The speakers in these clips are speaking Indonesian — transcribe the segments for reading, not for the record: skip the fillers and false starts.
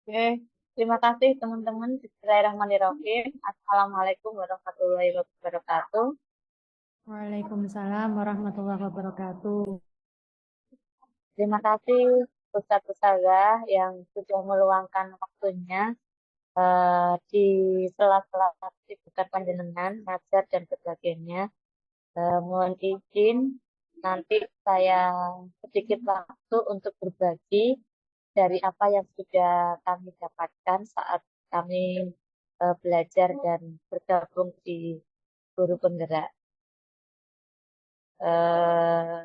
Oke, terima kasih teman-teman. Bismillahirrahmanirrahim. Assalamualaikum warahmatullahi wabarakatuh. Waalaikumsalam warahmatullahi wabarakatuh. Terima kasih Ustadz Ustazah yang sudah meluangkan waktunya di sela-sela kesibukan panjenengan, ngajar dan sebagainya. Mohon izin, nanti saya sedikit waktu untuk berbagi dari apa yang sudah kami dapatkan saat kami belajar dan bergabung di guru penggerak. eh,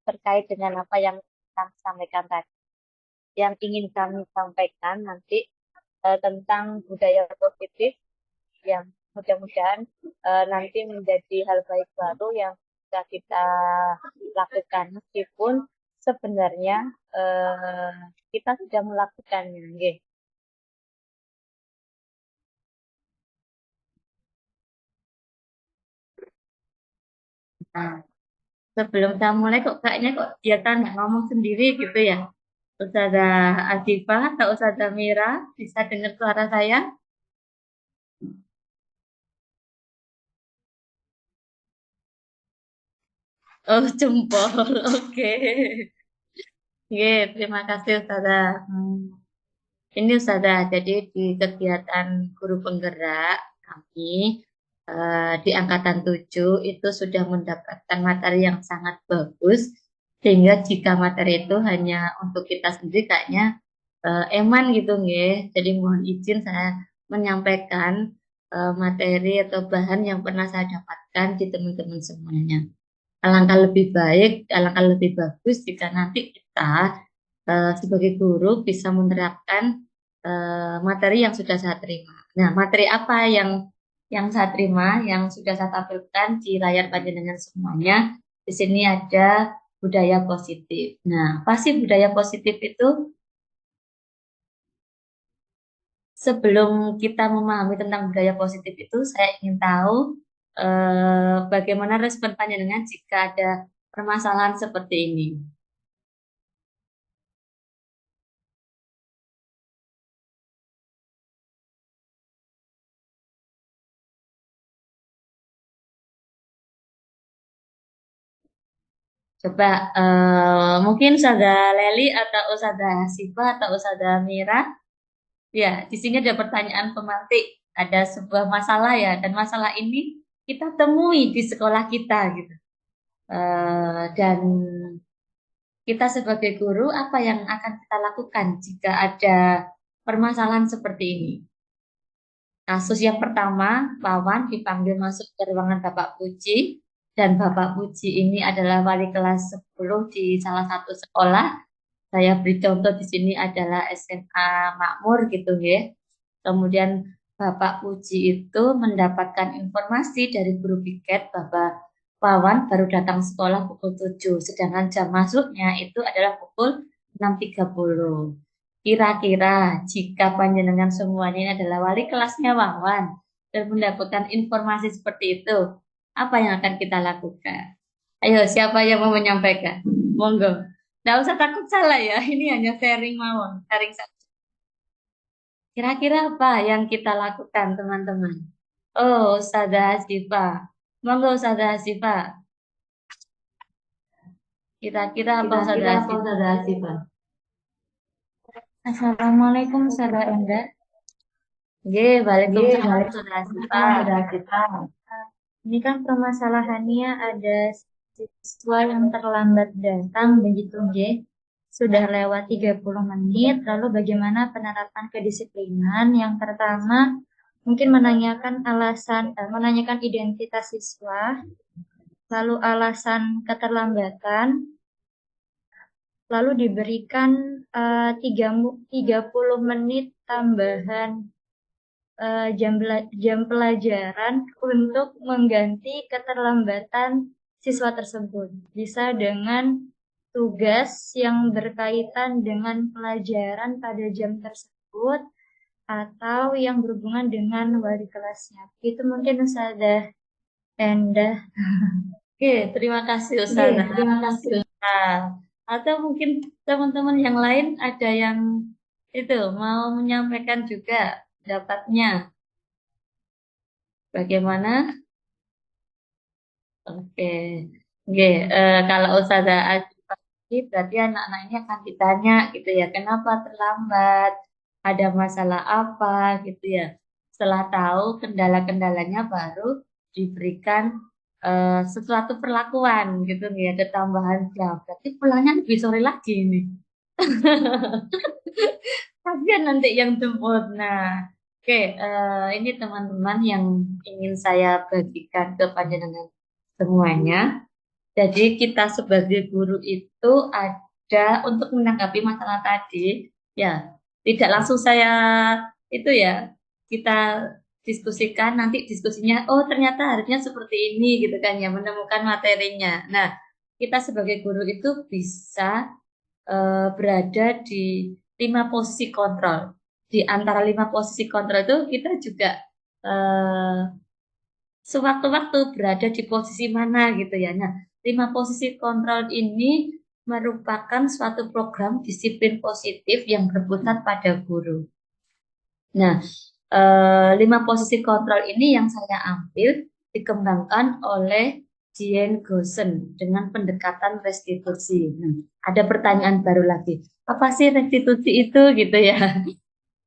Terkait dengan apa yang kami sampaikan tadi. Yang ingin kami sampaikan nanti tentang budaya positif yang mudah-mudahan nanti menjadi hal baik baru yang bisa kita lakukan meskipun sebenarnya eh, kita sudah melakukannya. Nggih. Nah, sebelum saya mulai kok kayaknya kok dia tanya ngomong sendiri gitu ya. Ustazah Azifah atau Ustazah Mira bisa dengar suara saya? Oh, jempol. Oke. Oke, terima kasih Ustazah. Ini Ustazah, jadi di kegiatan guru penggerak kami di angkatan 7 itu sudah mendapatkan materi yang sangat bagus sehingga jika materi itu hanya untuk kita sendiri kayaknya eman gitu nggih. Jadi mohon izin saya menyampaikan materi atau bahan yang pernah saya dapatkan di teman-teman semuanya. Alangkah lebih baik, alangkah lebih bagus jika nanti kita sebagai guru bisa menerapkan materi yang sudah saya terima. Nah, materi apa yang saya terima, yang sudah saya tampilkan di layar panjenengan semuanya? Di sini ada budaya positif. Nah, apa sih budaya positif itu? Sebelum kita memahami tentang budaya positif itu, saya ingin tahu bagaimana respon panjenengan jika ada permasalahan seperti ini. Coba mungkin Ustazah Leli atau Ustazah Siva atau Ustazah Mira. Ya, di sini ada pertanyaan pemantik. Ada sebuah masalah ya, dan masalah ini kita temui di sekolah kita gitu. Dan kita sebagai guru, apa yang akan kita lakukan jika ada permasalahan seperti ini? Kasus yang pertama, Wawan dipanggil masuk ke ruangan Bapak Puji, dan Bapak Puji ini adalah wali kelas 10 di salah satu sekolah. Saya beri contoh di sini adalah SMA Makmur gitu ya. Kemudian Bapak Puji itu mendapatkan informasi dari guru piket bahwa Wawan baru datang sekolah pukul 7, sedangkan jam masuknya itu adalah pukul 6.30. Kira-kira jika panjenengan semuanya ini adalah wali kelasnya Wawan dan mendapatkan informasi seperti itu, apa yang akan kita lakukan? Ayo, siapa yang mau menyampaikan? Monggo. Nggak usah takut salah ya, ini hanya sharing mawon, sharing saja. Kira-kira apa yang kita lakukan, teman-teman? Oh, Ustazah Hasifah. Monggo, Ustazah Hasifah. Kira-kira apa Ustazah Kira-kira apa Hasifah? Ustazah Asifah? Assalamualaikum, Ustazah Enda. Oke, Nggih, Waalaikumsalam, Ustazah Waalaikumsalam Hasifah. Ustazah Asifah. Ini kan permasalahannya ada siswa yang terlambat datang begitu, nggih. Sudah lewat 30 menit, lalu bagaimana penerapan kedisiplinan? Yang pertama, mungkin menanyakan identitas siswa, lalu alasan keterlambatan, lalu diberikan 30 menit tambahan jam pelajaran untuk mengganti keterlambatan siswa tersebut. Bisa dengan tugas yang berkaitan dengan pelajaran pada jam tersebut atau yang berhubungan dengan wali kelasnya. Itu mungkin Ustazah Endah. Oke, terima kasih Nggih, Ustazah. terima kasih. Nah, atau mungkin teman-teman yang lain ada yang itu mau menyampaikan juga pendapatnya. Bagaimana? Oke, oke. Kalau Ustazah Asy berarti anak-anak ini akan ditanya gitu ya, kenapa terlambat? Ada masalah apa gitu ya? Setelah tahu kendala-kendalanya baru diberikan sesuatu perlakuan gitu ya, ketambahan jam. Berarti pulangnya lebih sore lagi nih. Kasihan nanti yang jemput. Nah, oke, ini teman-teman yang ingin saya bagikan ke panjenengan semuanya. Jadi kita sebagai guru itu ada untuk menanggapi masalah tadi, ya tidak langsung saya itu ya kita diskusikan nanti diskusinya, oh ternyata harusnya seperti ini gitu kan ya menemukan materinya. Nah kita sebagai guru itu bisa berada di 5 posisi kontrol. Di antara 5 posisi kontrol itu kita juga eh, sewaktu-waktu berada di posisi mana gitu ya. Nah, 5 posisi kontrol ini merupakan suatu program disiplin positif yang berpusat pada guru. Nah, 5 posisi kontrol ini yang saya ambil dikembangkan oleh Jane Gosen dengan pendekatan restitusi. Nah, ada pertanyaan baru lagi. Apa sih restitusi itu gitu ya?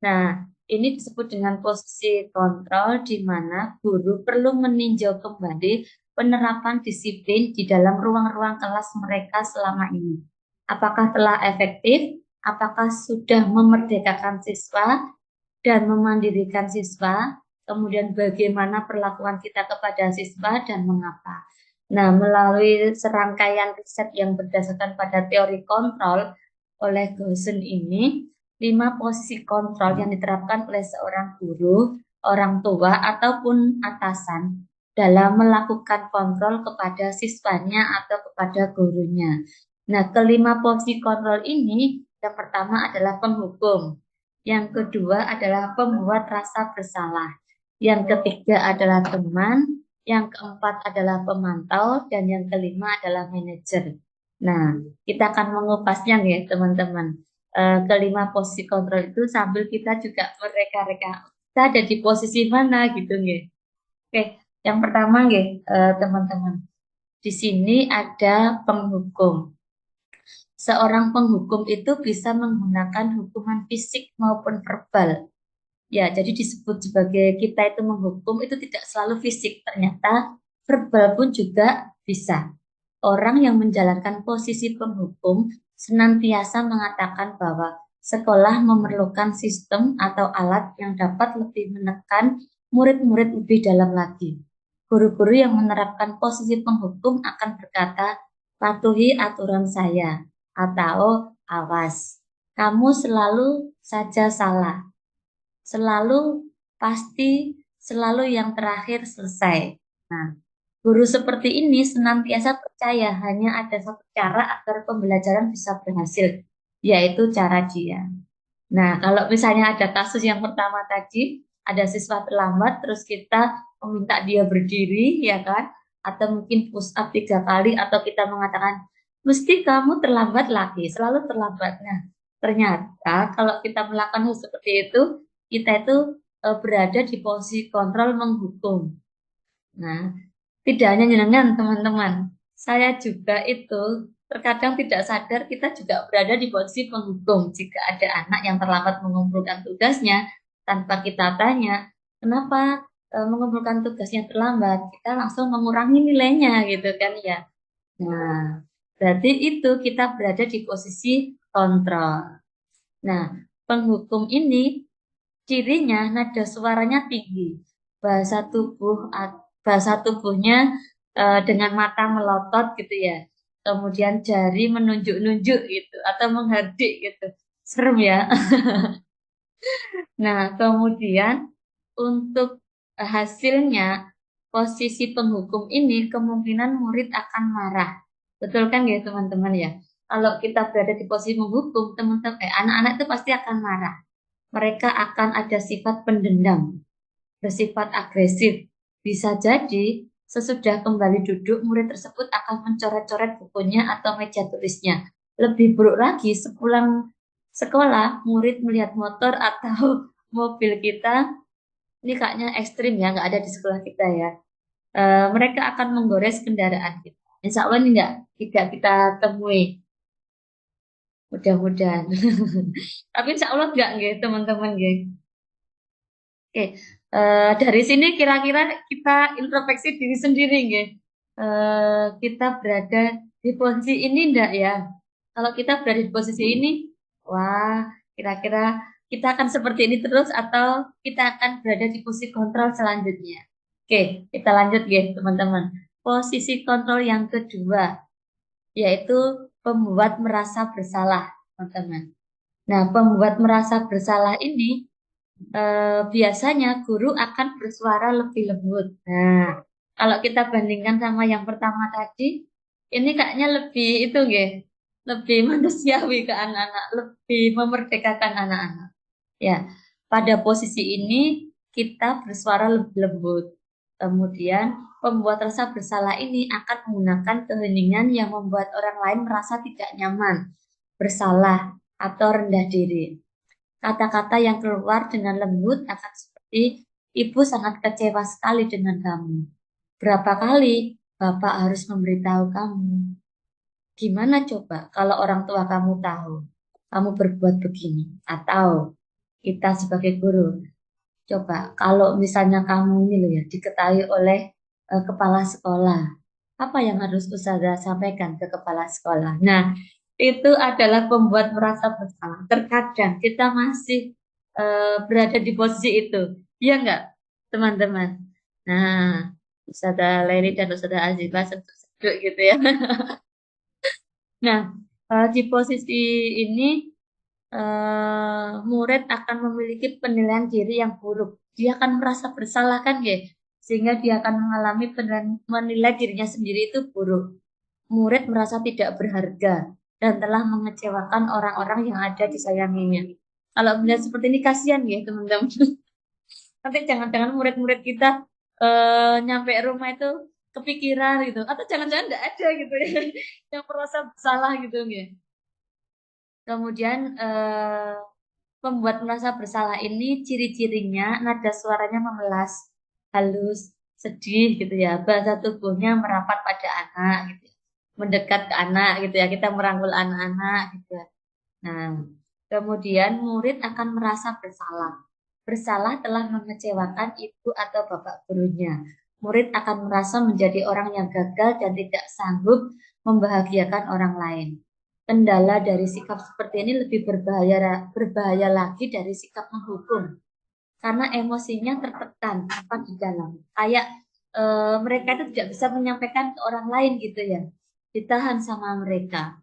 Nah, ini disebut dengan posisi kontrol di mana guru perlu meninjau kembali penerapan disiplin di dalam ruang-ruang kelas mereka selama ini. Apakah telah efektif? Apakah sudah memerdekakan siswa dan memandirikan siswa? Kemudian bagaimana perlakuan kita kepada siswa dan mengapa? Nah, melalui serangkaian riset yang berdasarkan pada teori kontrol oleh Gosen ini, 5 posisi kontrol yang diterapkan oleh seorang guru, orang tua, ataupun atasan dalam melakukan kontrol kepada siswanya atau kepada gurunya. Nah, ke 5 posisi kontrol ini, yang pertama adalah penghukum, yang kedua adalah pembuat rasa bersalah, yang ketiga adalah teman, yang keempat adalah pemantau, dan yang kelima adalah manajer. Nah, kita akan mengupasnya ya teman-teman. Ke 5 posisi kontrol itu sambil kita juga mereka-reka kita ada di posisi mana gitu nggih. Oke, yang pertama nggih teman-teman. Di sini ada penghukum. Seorang penghukum itu bisa menggunakan hukuman fisik maupun verbal. Ya, jadi disebut sebagai kita itu menghukum itu tidak selalu fisik. Ternyata verbal pun juga bisa. Orang yang menjalankan posisi penghukum senantiasa mengatakan bahwa sekolah memerlukan sistem atau alat yang dapat lebih menekan murid-murid lebih dalam lagi. Guru-guru yang menerapkan posisi penghukum akan berkata, patuhi aturan saya, atau awas, kamu selalu saja salah, selalu pasti, selalu yang terakhir selesai. Nah, guru seperti ini senantiasa percaya hanya ada satu cara agar pembelajaran bisa berhasil, yaitu cara dia. Nah, kalau misalnya ada kasus yang pertama tadi, ada siswa terlambat, terus kita meminta dia berdiri, ya kan? Atau mungkin push up 3 kali, atau kita mengatakan, mesti kamu terlambat lagi, selalu terlambat. Nah, ternyata kalau kita melakukan hal seperti itu, kita itu berada di posisi kontrol menghukum. Nah, tidak hanya jenengan, teman-teman. Saya juga itu terkadang tidak sadar kita juga berada di posisi penghukum. Jika ada anak yang terlambat mengumpulkan tugasnya, tanpa kita tanya, kenapa mengumpulkan tugasnya terlambat, kita langsung mengurangi nilainya gitu kan ya. Nah, berarti itu kita berada di posisi kontrol. Nah, penghukum ini cirinya nada suaranya tinggi, bahasa tubuh bahasa tubuhnya dengan mata melotot gitu ya. Kemudian jari menunjuk-nunjuk gitu atau menghardik gitu. Serem ya. Nah, kemudian untuk hasilnya posisi penghukum ini kemungkinan murid akan marah. Betul kan ya teman-teman ya? Kalau kita berada di posisi menghukum, teman-teman anak-anak itu pasti akan marah. Mereka akan ada sifat pendendam, bersifat agresif. Bisa jadi sesudah kembali duduk, murid tersebut akan mencoret-coret bukunya atau meja tulisnya. Lebih buruk lagi, sekolah, murid melihat motor atau mobil kita, ini kayaknya ekstrim ya, nggak ada di sekolah kita ya. Mereka akan menggores kendaraan kita. Insya Allah ini tidak kita temui, mudah-mudahan. Tapi insya Allah enggak, nggih, teman-teman, nggih. Oke, dari sini kira-kira kita introspeksi diri sendiri, nggih. Kita berada di posisi ini enggak ya? Kalau kita berada di posisi ini, wah, kira-kira kita akan seperti ini terus atau kita akan berada di posisi kontrol selanjutnya? Oke, kita lanjut, nggih, teman-teman. Posisi kontrol yang kedua, yaitu pembuat merasa bersalah, teman-teman. Nah, pembuat merasa bersalah ini biasanya guru akan bersuara lebih lembut. Nah, kalau kita bandingkan sama yang pertama tadi, ini kayaknya lebih itu nggih, lebih manusiawi ke anak-anak, lebih memerdekakan anak-anak. Ya, pada posisi ini kita bersuara lebih lembut. Kemudian, pembuat rasa bersalah ini akan menggunakan keheningan yang membuat orang lain merasa tidak nyaman, bersalah, atau rendah diri. Kata-kata yang keluar dengan lembut akan seperti, "Ibu sangat kecewa sekali dengan kamu. Berapa kali Bapak harus memberitahu kamu? Gimana coba kalau orang tua kamu tahu kamu berbuat begini?" Atau kita sebagai guru, "Coba kalau misalnya kamu ini loh ya diketahui oleh kepala sekolah, apa yang harus Ustazah sampaikan ke kepala sekolah?" Nah, itu adalah pembuat merasa bersalah. Terkadang kita masih berada di posisi itu. Iya enggak, teman-teman? Nah, Ustazah Leri dan Ustazah Azifah sejuk gitu ya. Nah, di posisi ini murid akan memiliki penilaian diri yang buruk. Dia akan merasa bersalah kan, ya? Sehingga dia akan mengalami menilai dirinya sendiri itu buruk. Murid merasa tidak berharga dan telah mengecewakan orang-orang yang ada disayanginya. Kalau melihat seperti ini kasihan ya teman-teman. Nanti jangan-jangan murid-murid kita nyampe rumah itu kepikiran gitu, atau jangan-jangan tidak ada gitu ya yang merasa bersalah gitu ya. Kemudian pembuat merasa bersalah ini ciri-cirinya nada suaranya memelas, halus, sedih gitu ya. Bahasa tubuhnya merapat pada anak gitu ya. Mendekat ke anak gitu ya. Kita merangkul anak-anak gitu ya. Nah, kemudian murid akan merasa bersalah. Bersalah telah mengecewakan ibu atau bapak gurunya. Murid akan merasa menjadi orang yang gagal dan tidak sanggup membahagiakan orang lain. Kendala dari sikap seperti ini lebih berbahaya lagi dari sikap menghukum karena emosinya tertekan apa di dalam. Kayak mereka itu tidak bisa menyampaikan ke orang lain gitu ya. Ditahan sama mereka.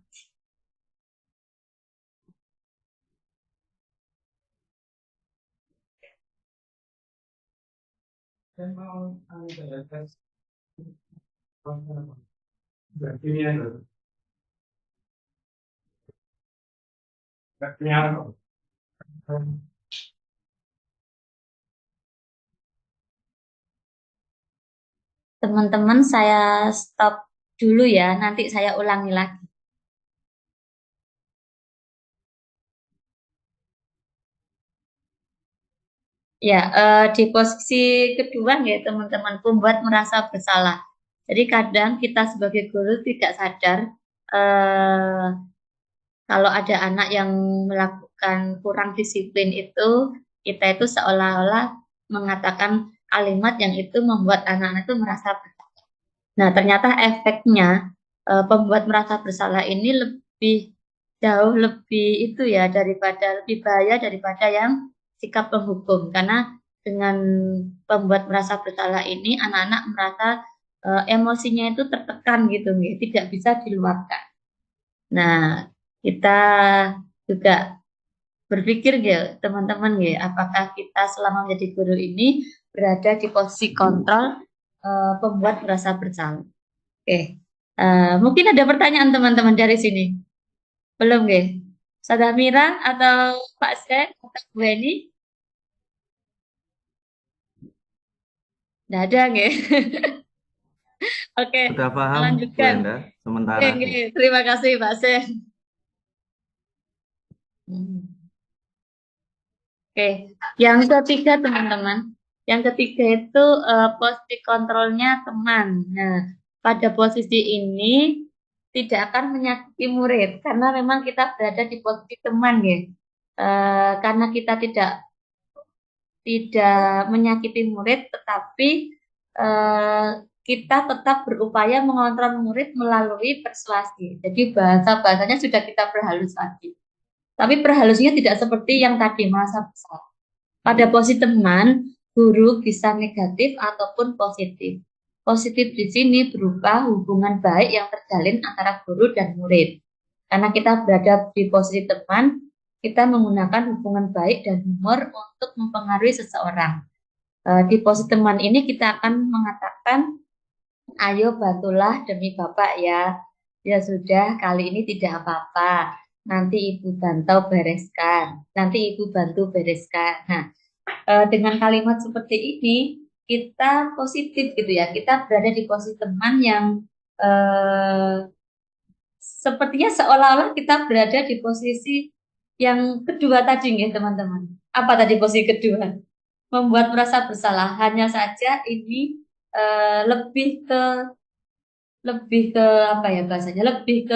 Teman-teman, saya stop dulu ya, nanti saya ulangi lagi. Ya, di posisi kedua ya teman-teman, pembuat merasa bersalah. Jadi kadang kita sebagai guru tidak sadar eh, kalau ada anak yang melakukan kurang disiplin itu, kita itu seolah-olah mengatakan kalimat yang itu membuat anak-anak itu merasa bersalah. Nah, ternyata efeknya pembuat merasa bersalah ini lebih jauh lebih itu ya daripada lebih bahaya daripada yang sikap penghukum karena dengan pembuat merasa bersalah ini anak-anak merasa emosinya itu tertekan gitu nih, tidak bisa diluapkan. Nah, kita juga berpikir ya teman-teman ya, apakah kita selama menjadi guru ini berada di posisi kontrol pembuat merasa bersalah. Oke, mungkin ada pertanyaan teman-teman dari sini. Belum nggih? Sada Mira atau Pak Sen atau Bu Eni? Nggak ada nggih. Oke, Sudah kita paham, Bu lanjutkan. Enda, Oke, sementara. nggih. Terima kasih Pak Sen. Oke, yang ketiga teman-teman, yang ketiga itu posisi kontrolnya teman. Nah, pada posisi ini tidak akan menyakiti murid karena memang kita berada di posisi teman ya. Karena kita tidak menyakiti murid, tetapi eh, kita tetap berupaya mengontrol murid melalui persuasi. Jadi bahasanya sudah kita perhalus lagi. Tapi perhalusnya tidak seperti yang tadi merasa bersalah. Pada posisi teman, guru bisa negatif ataupun positif. Positif di sini berupa hubungan baik yang terjalin antara guru dan murid. Karena kita berada di posisi teman, kita menggunakan hubungan baik dan humor untuk mempengaruhi seseorang. Di posisi teman ini kita akan mengatakan, ayo bantulah demi Bapak ya. Ya sudah, kali ini tidak apa-apa. Nanti Ibu bantu bereskan. Nanti Ibu bantu bereskan. Nah, dengan kalimat seperti ini, kita positif gitu ya. Kita berada di posisi teman yang eh, sepertinya seolah-olah kita berada di posisi yang kedua tadi ya teman-teman. Apa tadi posisi kedua? Membuat merasa bersalah. Hanya saja ini lebih ke apa ya bahasanya? Lebih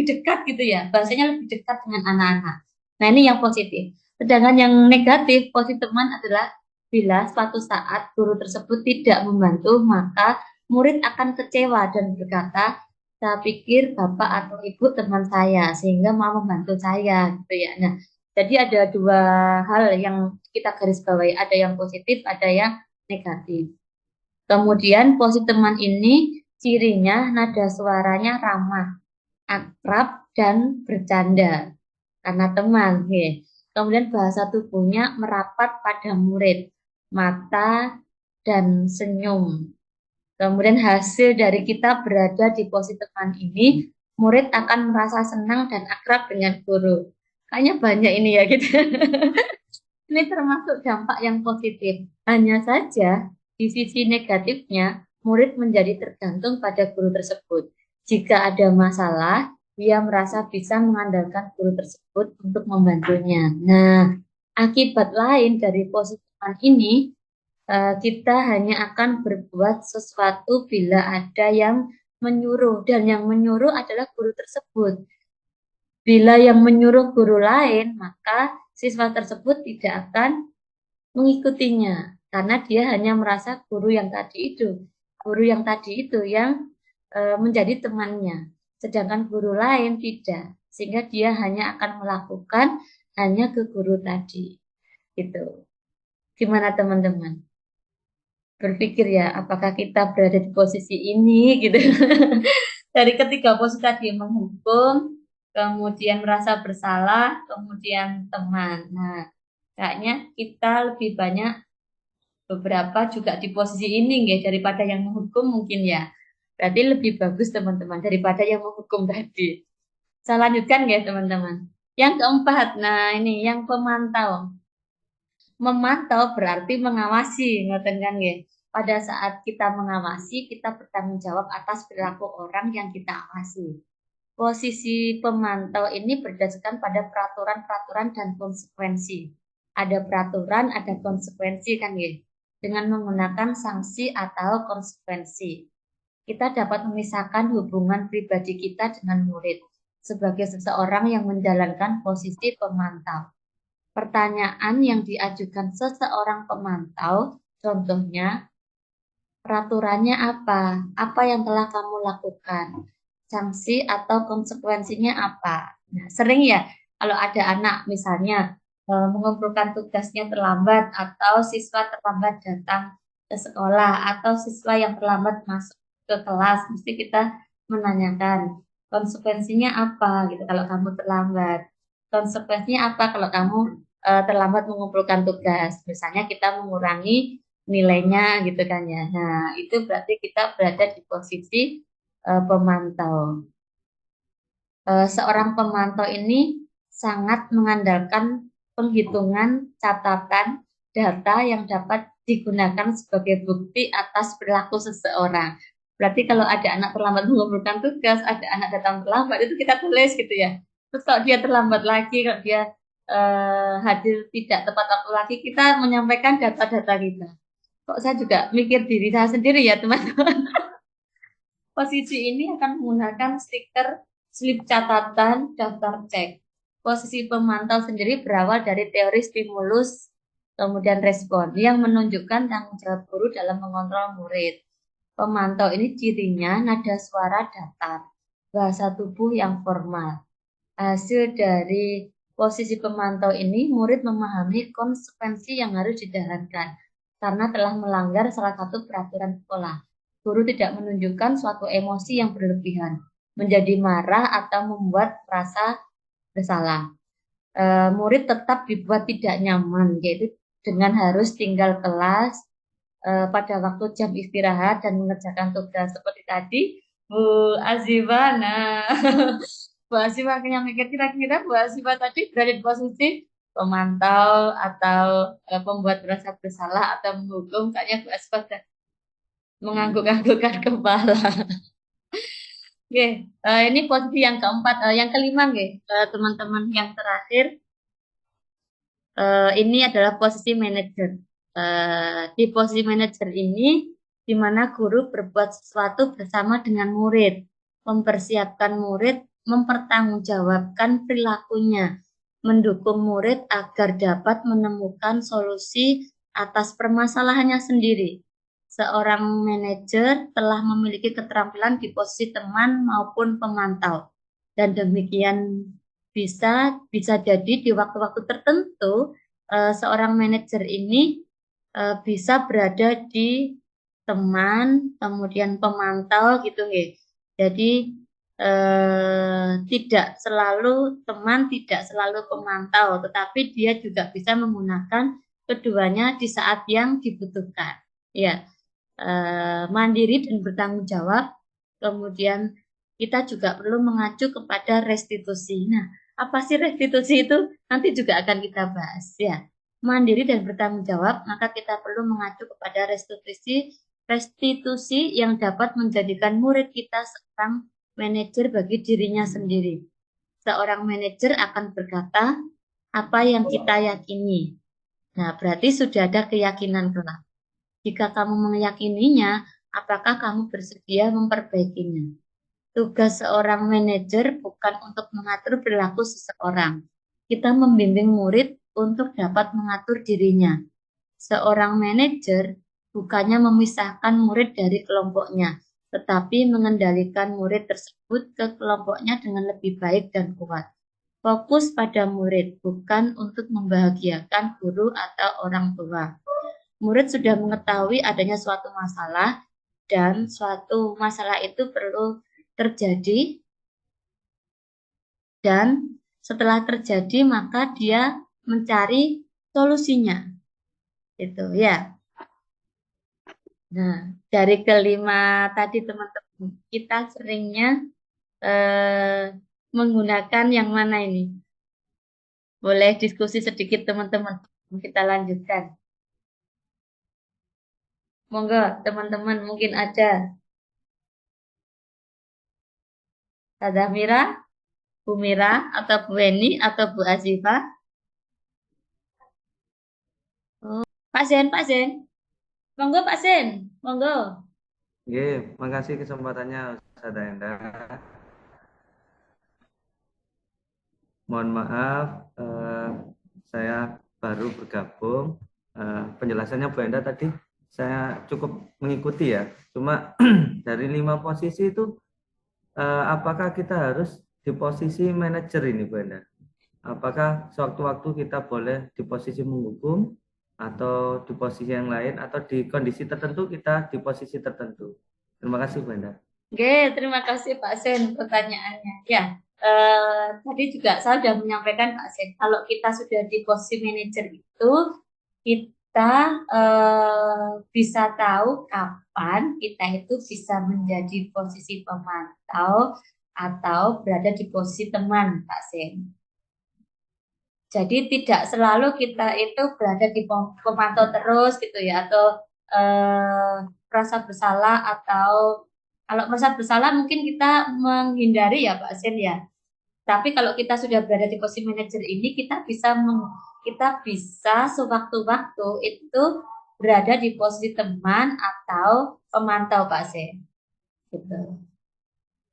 dekat gitu ya. Bahasanya lebih dekat dengan anak-anak. Nah, ini yang positif. Sedangkan yang negatif, posisi teman adalah bila suatu saat guru tersebut tidak membantu, maka murid akan kecewa dan berkata, saya pikir Bapak atau Ibu teman saya, sehingga mau membantu saya, gitu ya. Nah, jadi ada dua hal yang kita garis bawahi, ada yang positif, ada yang negatif. Kemudian posisi teman ini cirinya nada suaranya ramah, akrab, dan bercanda karena teman. Ya. Kemudian bahasa tubuhnya merapat pada murid, mata dan senyum. Kemudian hasil dari kita berada di posisi teman ini, murid akan merasa senang dan akrab dengan guru. Kayaknya banyak ini ya gitu. Ini termasuk dampak yang positif. Hanya saja di sisi negatifnya, murid menjadi tergantung pada guru tersebut. Jika ada masalah, dia merasa bisa mengandalkan guru tersebut untuk membantunya. Nah, akibat lain dari posisi teman ini, kita hanya akan berbuat sesuatu bila ada yang menyuruh, dan yang menyuruh adalah guru tersebut. Bila yang menyuruh guru lain, maka siswa tersebut tidak akan mengikutinya karena dia hanya merasa guru yang tadi itu yang menjadi temannya, sedangkan guru lain tidak, sehingga dia hanya akan melakukan hanya ke guru tadi. Gitu. Gimana teman-teman? Berpikir ya, apakah kita berada di posisi ini gitu? Dari ketiga posisi tadi, menghukum, kemudian merasa bersalah, kemudian teman. Nah, kayaknya kita lebih banyak beberapa juga di posisi ini nggih daripada yang menghukum mungkin ya. Berarti lebih bagus teman-teman daripada yang menghukum tadi. Saya lanjutkan ya teman-teman. Yang keempat, nah ini yang pemantau. Memantau berarti mengawasi, ngoten kan nggih. Pada saat kita mengawasi, kita bertanggung jawab atas perilaku orang yang kita awasi. Posisi pemantau ini berdasarkan pada peraturan-peraturan dan konsekuensi. Ada peraturan, ada konsekuensi kan ya. Dengan menggunakan sanksi atau konsekuensi. Kita dapat memisahkan hubungan pribadi kita dengan murid sebagai seseorang yang menjalankan posisi pemantau. Pertanyaan yang diajukan seseorang pemantau, contohnya, peraturannya apa? Apa yang telah kamu lakukan? Sanksi atau konsekuensinya apa? Nah, sering ya kalau ada anak misalnya mengumpulkan tugasnya terlambat atau siswa terlambat datang ke sekolah atau siswa yang terlambat masuk ke kelas, mesti kita menanyakan konsekuensinya apa gitu kalau kamu terlambat. Konsekuensinya apa kalau kamu terlambat mengumpulkan tugas? Misalnya kita mengurangi nilainya gitu kan ya. Nah, itu berarti kita berada di posisi pemantau. Seorang pemantau ini sangat mengandalkan penghitungan catatan data yang dapat digunakan sebagai bukti atas perilaku seseorang. Berarti kalau ada anak terlambat mengumpulkan tugas, ada anak datang terlambat, itu kita tulis gitu ya. Terus kalau dia terlambat lagi, kalau dia hadir tidak tepat waktu lagi, kita menyampaikan data-data kita. Kok saya juga mikir diri saya sendiri ya teman-teman. Posisi ini akan menggunakan stiker slip catatan daftar cek. Posisi pemantau sendiri berawal dari teori stimulus kemudian respon yang menunjukkan tanggung jawab guru dalam mengontrol murid. Pemantau ini cirinya nada suara datar, bahasa tubuh yang formal. Hasil dari posisi pemantau ini, murid memahami konsekuensi yang harus dijalankan karena telah melanggar salah satu peraturan sekolah. Guru tidak menunjukkan suatu emosi yang berlebihan, menjadi marah atau membuat merasa bersalah. Murid tetap dibuat tidak nyaman, yaitu dengan harus tinggal kelas pada waktu jam istirahat dan mengerjakan tugas seperti tadi. Bu Aziba, nah Bu Aziba yang mikir kira-kira Bu Aziba tadi berada di posisi pemantau atau pembuat merasa bersalah atau menghukum, kayaknya Bu Aziba mengangguk-anggukkan kepala. Oke, ini posisi yang keempat, yang kelima, teman-teman yang terakhir, ini adalah posisi manajer. Di posisi manajer ini, di mana guru berbuat sesuatu bersama dengan murid, mempersiapkan murid, mempertanggungjawabkan perilakunya, mendukung murid agar dapat menemukan solusi atas permasalahannya sendiri. Seorang manajer telah memiliki keterampilan di posisi teman maupun pemantau. Dan demikian bisa jadi di waktu-waktu tertentu seorang manajer ini bisa berada di teman, kemudian pemantau gitu nggih. Jadi tidak selalu teman, tidak selalu pemantau, tetapi dia juga bisa menggunakan keduanya di saat yang dibutuhkan. Ya, mandiri dan bertanggung jawab. Kemudian kita juga perlu mengacu kepada restitusi. Nah, apa sih restitusi itu? Nanti juga akan kita bahas ya. Mandiri dan bertanggung jawab, maka kita perlu mengacu kepada restitusi yang dapat menjadikan murid kita seorang manajer bagi dirinya sendiri. Seorang manajer akan berkata apa yang kita yakini. Nah, berarti sudah ada keyakinan kelak. Jika kamu meyakininya, apakah kamu bersedia memperbaikinya? Tugas seorang manajer bukan untuk mengatur perilaku seseorang. Kita membimbing murid untuk dapat mengatur dirinya. Seorang manajer bukannya memisahkan murid dari kelompoknya, tetapi mengendalikan murid tersebut ke kelompoknya dengan lebih baik dan kuat. Fokus pada murid, bukan untuk membahagiakan guru atau orang tua. Murid sudah mengetahui adanya suatu masalah dan suatu masalah itu perlu terjadi, dan setelah terjadi maka dia mencari solusinya. Itu ya. Nah, dari kelima tadi teman-teman, kita seringnya menggunakan yang mana ini? Boleh diskusi sedikit teman-teman, kita lanjutkan. Monggo teman-teman, mungkin ada. Ada Mira, Bu Mira, atau Bu Eni, atau Bu Azifa. Oh, Pak Zen, Pak Zen. Monggo Pak Zen, monggo. Oke, makasih kesempatannya Ustazah Enda. Mohon maaf, saya baru bergabung. Penjelasannya Bu Enda tadi saya cukup mengikuti ya. Cuma dari 5 posisi itu, apakah kita harus di posisi manajer ini Bu Enda? Apakah sewaktu-waktu kita boleh di posisi menghukum, atau di posisi yang lain, atau di kondisi tertentu kita di posisi tertentu? Terima kasih Bu Enda. Oke, terima kasih Pak Sen pertanyaannya. Ya, tadi juga saya sudah menyampaikan Pak Sen, kalau kita sudah di posisi manajer itu, kita bisa tahu kapan kita itu bisa menjadi posisi pemantau atau berada di posisi teman, Pak Sen. Jadi tidak selalu kita itu berada di pemantau terus gitu ya, atau merasa bersalah, atau kalau merasa bersalah mungkin kita menghindari ya Pak Sen ya. Tapi kalau kita sudah berada di posisi manajer ini, kita bisa sewaktu-waktu itu berada di posisi teman atau pemantau Pak Sen. Gitu.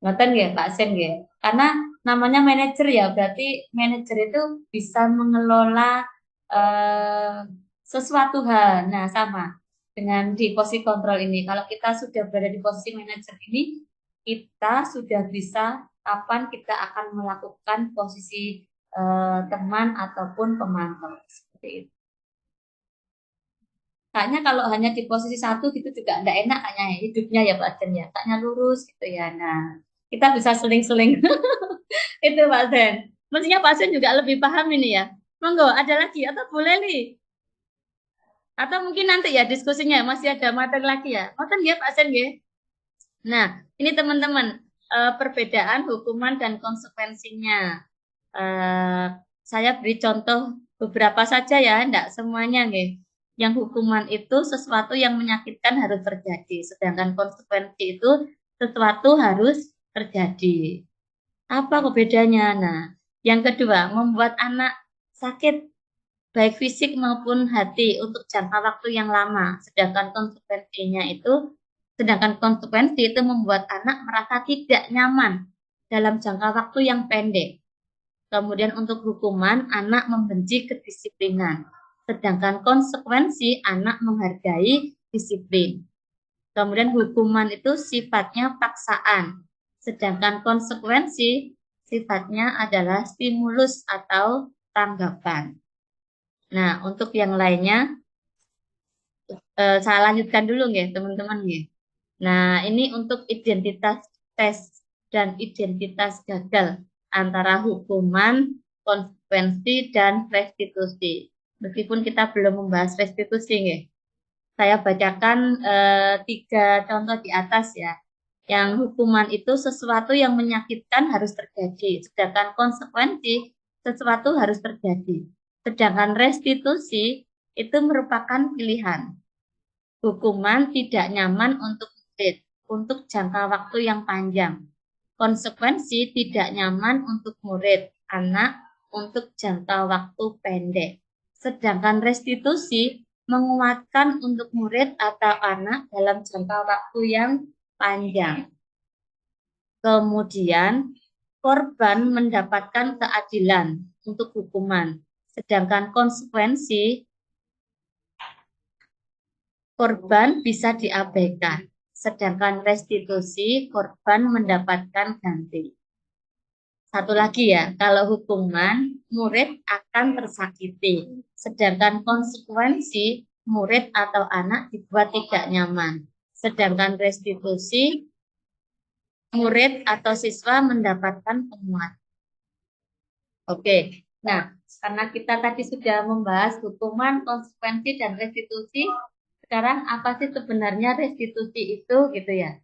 Ngoten nggih Pak Sen nggih. Karena namanya manajer ya, berarti manajer itu bisa mengelola eh, sesuatu hal. Nah, sama dengan di posisi kontrol ini. Kalau kita sudah berada di posisi manajer ini, kita sudah bisa kapan kita akan melakukan posisi teman ataupun pemantau. Seperti itu. Kayaknya kalau hanya di posisi satu gitu juga enggak enak kayaknya ya, hidupnya ya Pak Zen ya. Kayaknya lurus gitu ya. Nah, kita bisa seling-seling. Itu Pak Zen. Mestinya Pak Zen juga lebih paham ini ya. Monggo, ada lagi atau boleh nih? Atau mungkin nanti ya diskusinya masih ada materi lagi ya. Ngoten ya Pak Zen ya. Nah, ini teman-teman perbedaan hukuman dan konsekuensinya. Eh, saya beri contoh beberapa saja ya, enggak semuanya nggih. Yang hukuman itu sesuatu yang menyakitkan harus terjadi, sedangkan konsekuensi itu sesuatu harus terjadi. Apa bedanya? Nah, yang kedua, membuat anak sakit baik fisik maupun hati untuk jangka waktu yang lama, sedangkan konsekuensi itu membuat anak merasa tidak nyaman dalam jangka waktu yang pendek. Kemudian untuk hukuman, anak membenci kedisiplinan. Sedangkan konsekuensi, anak menghargai disiplin. Kemudian hukuman itu sifatnya paksaan. Sedangkan konsekuensi sifatnya adalah stimulus atau tanggapan. Nah, untuk yang lainnya, saya lanjutkan dulu ya teman-teman ya. Nah, ini untuk identitas tes dan identitas gagal antara hukuman, konsekuensi, dan restitusi. Meskipun kita belum membahas restitusi, ya. Saya bacakan 3 contoh di atas ya. Yang hukuman itu sesuatu yang menyakitkan harus terjadi, sedangkan konsekuensi sesuatu harus terjadi. Sedangkan restitusi itu merupakan pilihan. Hukuman tidak nyaman untuk murid untuk jangka waktu yang panjang. Konsekuensi tidak nyaman untuk murid, anak untuk jangka waktu pendek. Sedangkan restitusi menguatkan untuk murid atau anak dalam jangka waktu yang panjang. Kemudian korban mendapatkan keadilan untuk hukuman, sedangkan konsekuensi korban bisa diabaikan, sedangkan restitusi korban mendapatkan ganti. Satu lagi ya, kalau hukuman murid akan tersakiti, sedangkan konsekuensi murid atau anak dibuat tidak nyaman, sedangkan restitusi murid atau siswa mendapatkan penguatan. Oke, nah karena kita tadi sudah membahas hukuman, konsekuensi, dan restitusi, sekarang apa sih sebenarnya restitusi itu gitu ya?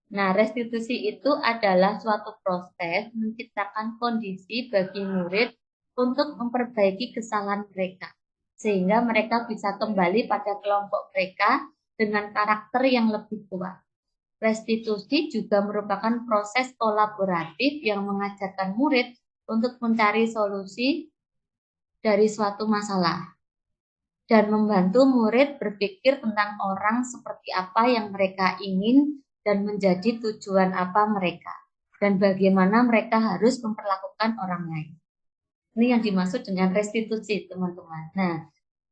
Nah, restitusi itu adalah suatu proses menciptakan kondisi bagi murid untuk memperbaiki kesalahan mereka, sehingga mereka bisa kembali pada kelompok mereka dengan karakter yang lebih kuat. Restitusi juga merupakan proses kolaboratif yang mengajarkan murid untuk mencari solusi dari suatu masalah dan membantu murid berpikir tentang orang seperti apa yang mereka ingin dan menjadi tujuan apa mereka dan bagaimana mereka harus memperlakukan orang lain. Ini yang dimaksud dengan restitusi, teman-teman. Nah,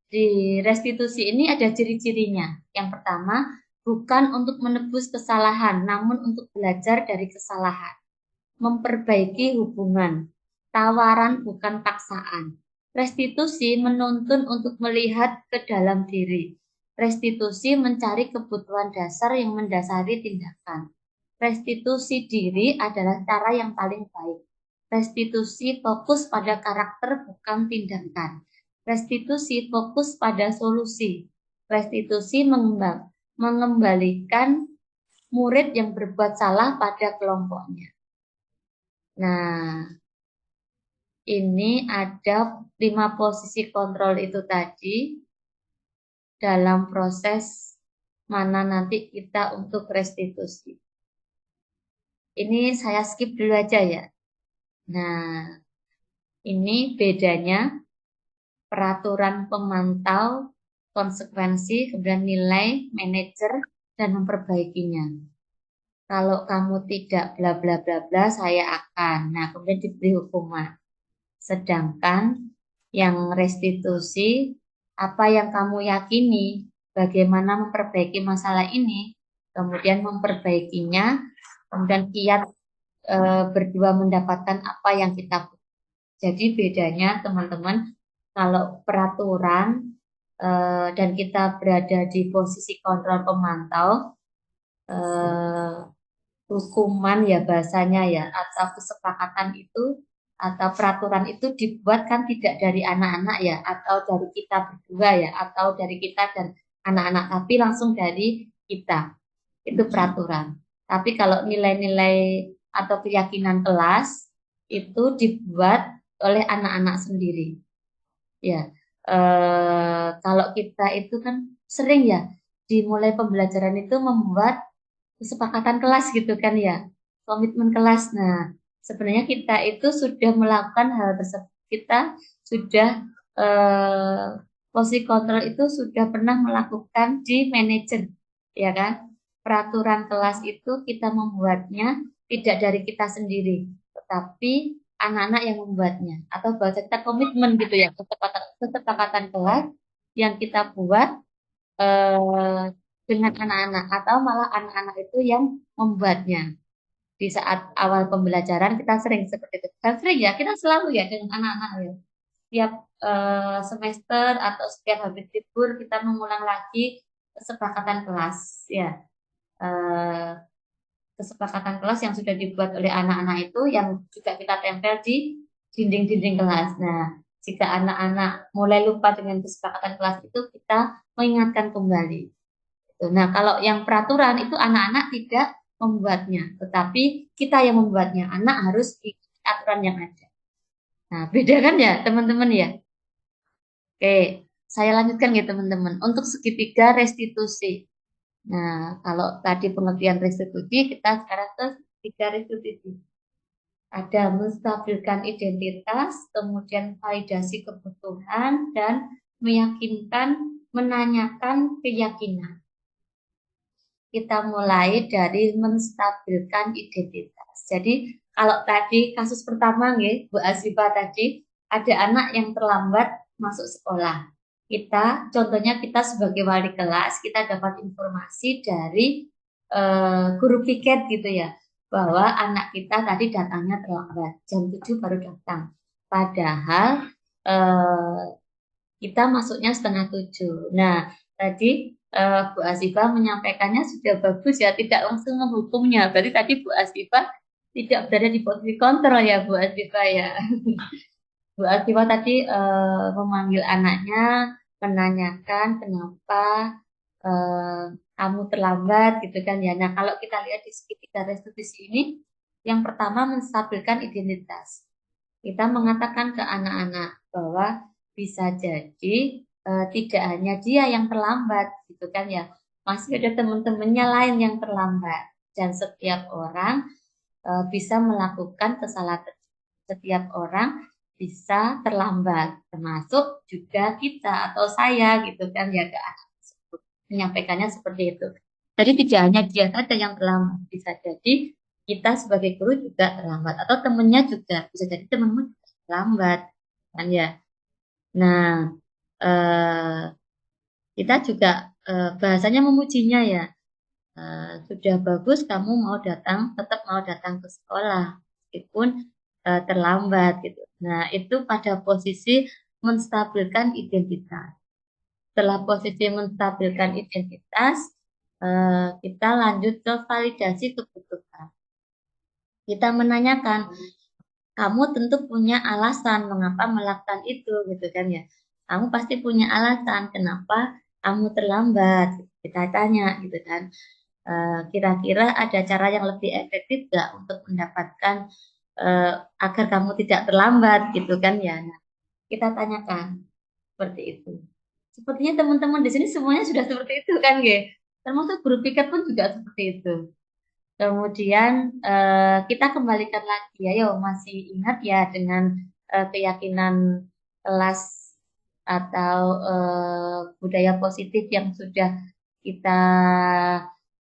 di restitusi ini ada ciri-cirinya. Yang pertama, bukan untuk menebus kesalahan, namun untuk belajar dari kesalahan. Memperbaiki hubungan. Tawaran bukan paksaan. Restitusi menuntun untuk melihat ke dalam diri. Restitusi mencari kebutuhan dasar yang mendasari tindakan. Restitusi diri adalah cara yang paling baik. Restitusi fokus pada karakter bukan tindakan. Restitusi fokus pada solusi. Restitusi mengembalikan murid yang berbuat salah pada kelompoknya. Nah, ini ada 5 posisi kontrol itu tadi dalam proses mana nanti kita untuk restitusi. Ini saya skip dulu aja ya. Nah, ini bedanya peraturan pemantau, konsekuensi, kemudian nilai, manajer, dan memperbaikinya. Kalau kamu tidak bla bla bla bla, saya akan. Nah, kemudian diberi hukuman. Sedangkan yang restitusi, apa yang kamu yakini, bagaimana memperbaiki masalah ini, kemudian memperbaikinya, kemudian kiat berdua mendapatkan apa yang kita butuh. Jadi bedanya teman-teman, kalau peraturan dan kita berada di posisi kontrol pemantau, eh, hukuman ya bahasanya ya, atau kesepakatan itu atau peraturan itu dibuat kan tidak dari anak-anak ya, atau dari kita berdua ya, atau dari kita dan anak-anak, tapi langsung dari kita. Itu peraturan. Tapi kalau nilai-nilai atau keyakinan kelas itu dibuat oleh anak-anak sendiri. Ya, kalau kita itu kan sering ya dimulai pembelajaran itu membuat kesepakatan kelas gitu kan ya, komitmen kelas. Nah, sebenarnya kita itu sudah melakukan hal tersebut. Kita sudah eh, posisi kontrol itu sudah pernah melakukan di manajer, ya kan? Peraturan kelas itu kita membuatnya tidak dari kita sendiri, tetapi anak-anak yang membuatnya. Atau bahasa kita komitmen gitu ya, kesepakatan kelas yang kita buat eh, dengan anak-anak atau malah anak-anak itu yang membuatnya. Di saat awal pembelajaran kita sering seperti itu. Dan sering ya, kita selalu ya dengan anak-anak ya. Setiap semester atau setiap habis libur kita mengulang lagi kesepakatan kelas ya. Eh, Kesepakatan kelas yang sudah dibuat oleh anak-anak itu yang juga kita tempel di dinding-dinding kelas. Nah, jika anak-anak mulai lupa dengan kesepakatan kelas itu, kita mengingatkan kembali. Nah, kalau yang peraturan itu anak-anak tidak membuatnya, tetapi kita yang membuatnya. Anak harus ikuti aturan yang ada. Nah, beda kan ya, teman-teman ya? Oke, saya lanjutkan ya, teman-teman. Untuk segitiga restitusi. Nah, kalau tadi pengertian restitusi, kita sekarang ke segitiga restitusi. Ada menstabilkan identitas, kemudian validasi kebutuhan, dan meyakinkan, menanyakan keyakinan. Kita mulai dari menstabilkan identitas. Jadi kalau tadi kasus pertama nih, Bu Azifa tadi ada anak yang terlambat masuk sekolah. Contohnya kita sebagai wali kelas, kita dapat informasi dari guru piket gitu ya, bahwa anak kita tadi datangnya terlambat, jam 7 baru datang. Padahal eh, kita masuknya setengah 7. Nah, tadi Bu Asifah menyampaikannya sudah bagus ya, tidak langsung menghukumnya. Berarti tadi Bu Asifah tidak berada di posisi kontrol ya, Bu Asifah ya. Bu Asifah tadi memanggil anaknya, menanyakan kenapa eh, kamu terlambat gitu kan ya. Nah, kalau kita lihat di segitiga restitusi ini, yang pertama menstabilkan identitas. Kita mengatakan ke anak-anak bahwa bisa jadi tidak hanya dia yang terlambat gitu kan ya, masih ada teman-temannya lain yang terlambat dan setiap orang bisa melakukan kesalahan. Setiap orang bisa terlambat, termasuk juga kita atau saya gitu kan ya, ke anak tersebut. Menyampaikannya seperti itu. Jadi tidak hanya dia saja yang terlambat, bisa jadi kita sebagai guru juga terlambat atau temennya juga bisa jadi temenmu juga terlambat kan ya. Nah, eh, kita juga bahasanya memujinya ya. Sudah bagus kamu mau datang, tetap mau datang ke sekolah meskipun terlambat gitu. Nah, itu pada posisi menstabilkan identitas. Setelah posisi menstabilkan identitas, kita lanjut ke validasi kebutuhan. Kita menanyakan, kamu tentu punya alasan mengapa melakukan itu gitu kan ya. Kamu pasti punya alasan kenapa kamu terlambat. Kita tanya gitu kan. Kira-kira ada cara yang lebih efektif nggak untuk mendapatkan agar kamu tidak terlambat gitu kan ya. Nah, kita tanyakan seperti itu. Sepertinya teman-teman di sini semuanya sudah seperti itu kan, Ge? Termasuk guru piket pun juga seperti itu. Kemudian kita kembalikan lagi, ayo masih ingat ya dengan keyakinan kelas atau budaya positif yang sudah kita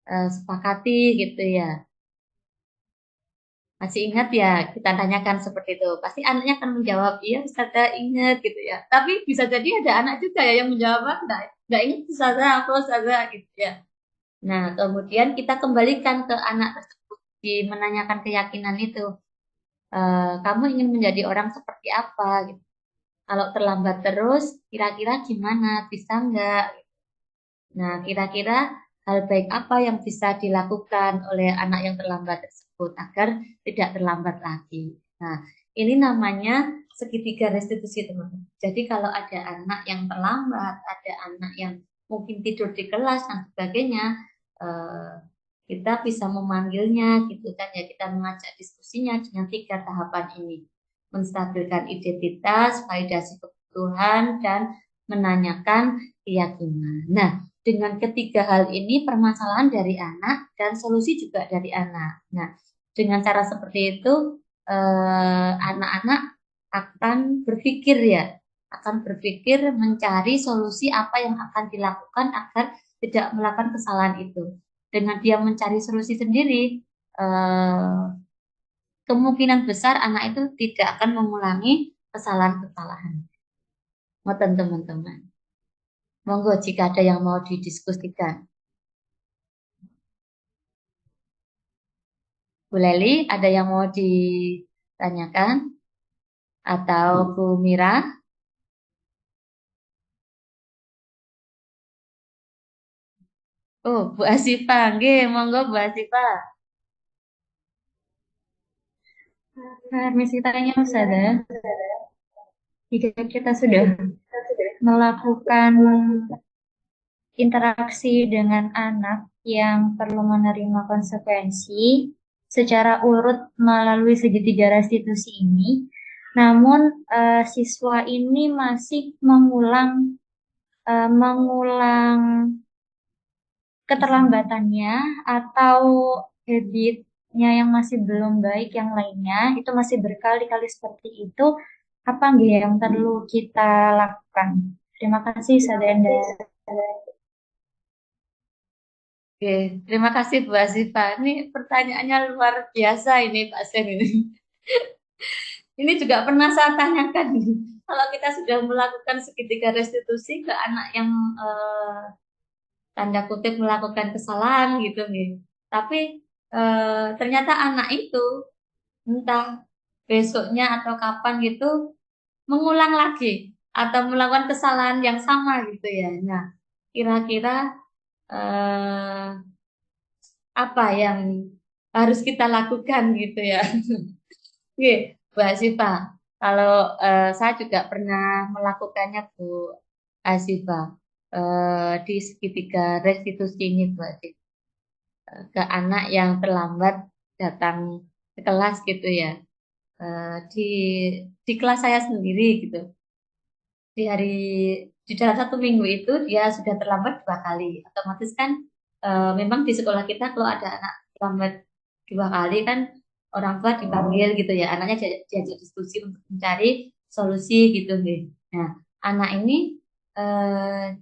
sepakati gitu ya. Masih ingat ya, kita tanyakan seperti itu. Pasti anaknya akan menjawab, iya Ustazah ingat gitu ya. Tapi bisa jadi ada anak juga ya yang menjawab, enggak ingat Ustazah, apa Ustazah gitu ya. Nah, kemudian kita kembalikan ke anak tersebut di menanyakan keyakinan itu. Kamu ingin menjadi orang seperti apa gitu. Kalau terlambat terus, kira-kira gimana? Bisa nggak? Nah, kira-kira hal baik apa yang bisa dilakukan oleh anak yang terlambat tersebut agar tidak terlambat lagi. Nah, ini namanya segitiga restitusi, teman-teman. Jadi kalau ada anak yang terlambat, ada anak yang mungkin tidur di kelas dan sebagainya, eh, kita bisa memanggilnya gitu kan ya, kita mengajak diskusinya dengan tiga tahapan ini. Menstabilkan identitas, validasi kebutuhan, dan menanyakan keyakinan. Nah, dengan ketiga hal ini permasalahan dari anak dan solusi juga dari anak. Nah, dengan cara seperti itu anak-anak akan berpikir ya, akan berpikir mencari solusi apa yang akan dilakukan agar tidak melakukan kesalahan itu. Dengan dia mencari solusi sendiri, kemungkinan besar anak itu tidak akan mengulangi kesalahan-kesalahan. Ngoten teman-teman. Monggo jika ada yang mau didiskusikan. Bu Leli, ada yang mau ditanyakan? Atau Bu Mira? Oh, Bu Asifa. Nggih, monggo Bu Asifa. Permisi tanya Ustazah, jika kita sudah melakukan interaksi dengan anak yang perlu menerima konsekuensi secara urut melalui segitiga restitusi ini, namun siswa ini masih mengulang keterlambatannya atau habitnya yang masih belum baik yang lainnya, itu masih berkali-kali seperti itu, apa nggih yang perlu kita lakukan? Terima kasih, Sadenda. Oke, terima kasih Bu Asifa. Ini pertanyaannya luar biasa ini Pak Sen ini. Ini juga pernah saya tanyakan. Kalau kita sudah melakukan segitiga restitusi ke anak yang tanda kutip melakukan kesalahan gitu nih. Tapi ternyata anak itu entah besoknya atau kapan gitu mengulang lagi atau melakukan kesalahan yang sama gitu ya. Nah, kira-kira eh, apa yang harus kita lakukan gitu ya? Oke, Mbak Asifa. Kalau saya juga pernah melakukannya Bu Asifa di segitiga restitusi ini Bu Asifa. Ke anak yang terlambat datang ke kelas gitu ya. Di kelas saya sendiri gitu. Di hari di dalam satu minggu itu dia sudah terlambat dua kali. Otomatis kan memang di sekolah kita kalau ada anak terlambat dua kali kan orang tua dipanggil gitu ya. Anaknya diajak diskusi untuk mencari solusi gitu nih. Nah, anak ini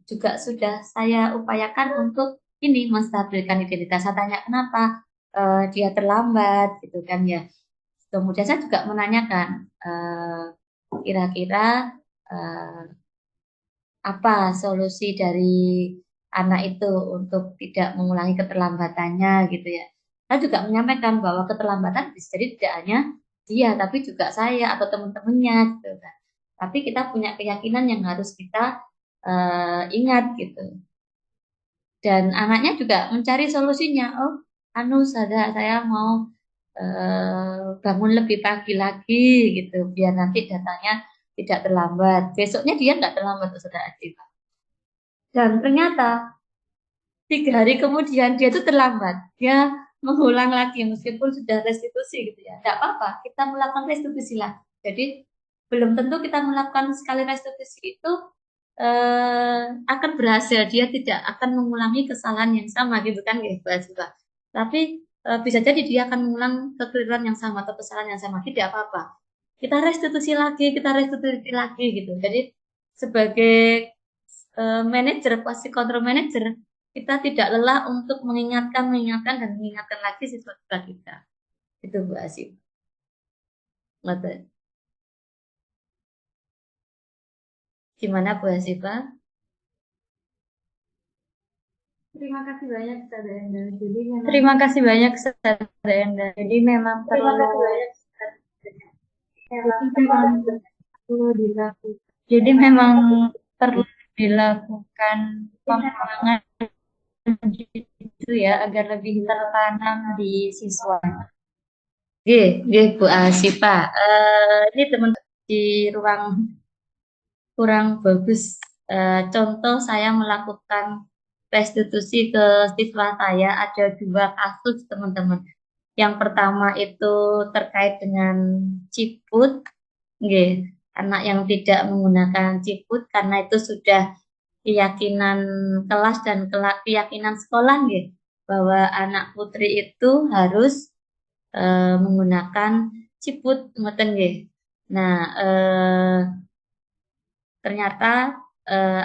juga sudah saya upayakan untuk ini menstabilkan identitas. Saya tanya kenapa dia terlambat gitu kan ya. Kemudian saya juga menanyakan kira-kira apa solusi dari anak itu untuk tidak mengulangi keterlambatannya gitu ya. Saya juga menyampaikan bahwa keterlambatan bisa jadi tidak hanya dia, tapi juga saya atau teman-temannya gitu kan. Tapi kita punya keyakinan yang harus kita ingat gitu. Dan anaknya juga mencari solusinya. Oh, anu saya mau bangun lebih pagi lagi gitu, biar nanti datanya tidak terlambat. Besoknya dia nggak terlambat, Saudara Adit. Dan ternyata 3 hari kemudian dia itu terlambat. Dia mengulang lagi meskipun sudah restitusi gitu ya. Tidak apa-apa, kita melakukan restitusi lah. Jadi belum tentu kita melakukan sekali restitusi itu akan berhasil. Dia tidak akan mengulangi kesalahan yang sama gitu kan ya, Mbak Asifa. Tapi bisa jadi dia akan mengulang kekeliruan yang sama atau kesalahan yang sama. Tidak apa-apa. Kita restitusi lagi gitu. Jadi sebagai manajer, posisi control manager, kita tidak lelah untuk mengingatkan dan mengingatkan lagi siswa-siswa kita. Itu Bu Asif. Gimana Bu Asifah? Terima kasih banyak Ustazah Enda. Terima kasih banyak Ustazah Enda. Jadi memang perlu dilakukan. Jadi memang perlu dilakukan pengembangan gitu ya agar lebih tertanam di siswa. Oke, Bu Asifah. Ini teman di ruang kurang bagus. Contoh saya melakukan restitusi ke siswa saya ada 2 kasus teman-teman. Yang pertama itu terkait dengan ciput, nggih, anak yang tidak menggunakan ciput karena itu sudah keyakinan kelas dan keyakinan sekolah, nggih, bahwa anak putri itu harus menggunakan ciput, ngoten nggih. Nah, ternyata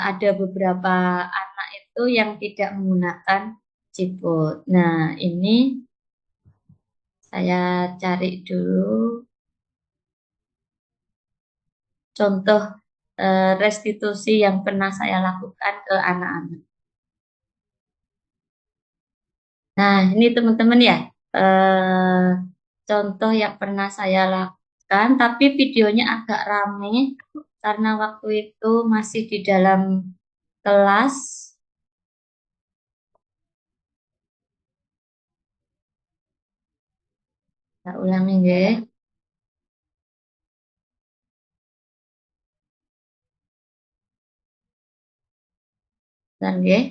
ada beberapa anak itu yang tidak menggunakan ciput. Nah, ini saya cari dulu contoh restitusi yang pernah saya lakukan ke anak-anak. Nah, ini teman-teman ya, contoh yang pernah saya lakukan, tapi videonya agak rame karena waktu itu masih di dalam kelas. Saya ulangi nggih. Bentar nggih.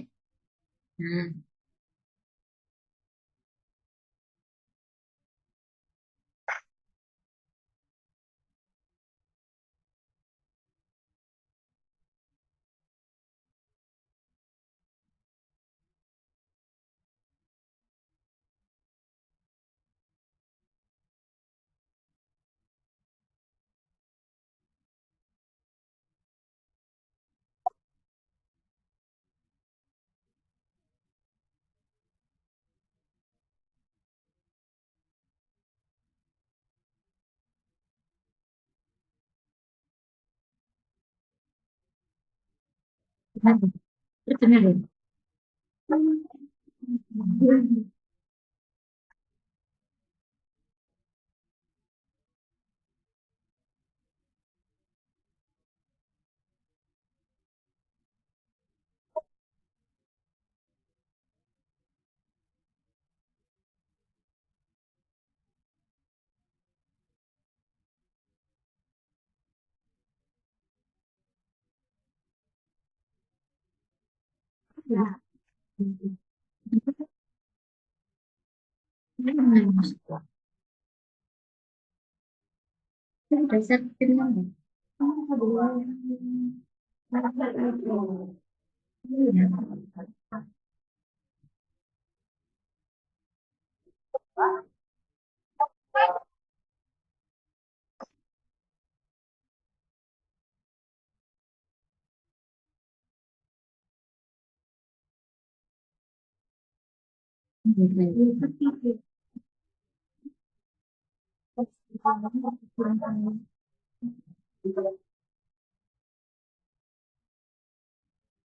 Nah, benar deh.